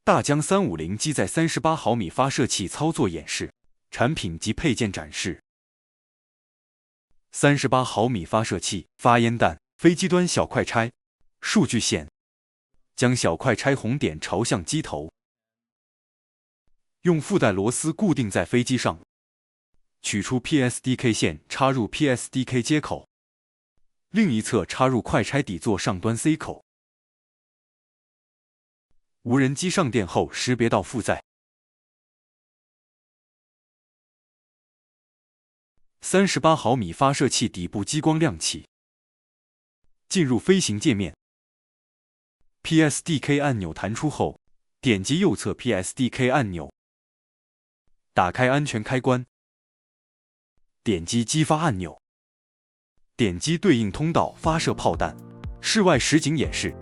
大疆350机载38毫米发射器操作演示，产品及配件展示。38毫米发射器，发烟弹，飞机端小快拆，数据线，将小快拆红点朝向机头，用附带螺丝固定在飞机上，取出 PSDK 线插入 PSDK 接口，另一侧插入快拆底座上端 C 口。无人机上电后识别到负载。38毫米发射器底部激光亮起，进入飞行界面。PSDK 按钮弹出后，点击右侧 PSDK 按钮，打开安全开关，点击激发按钮，点击对应通道发射炮弹。室外实景演示。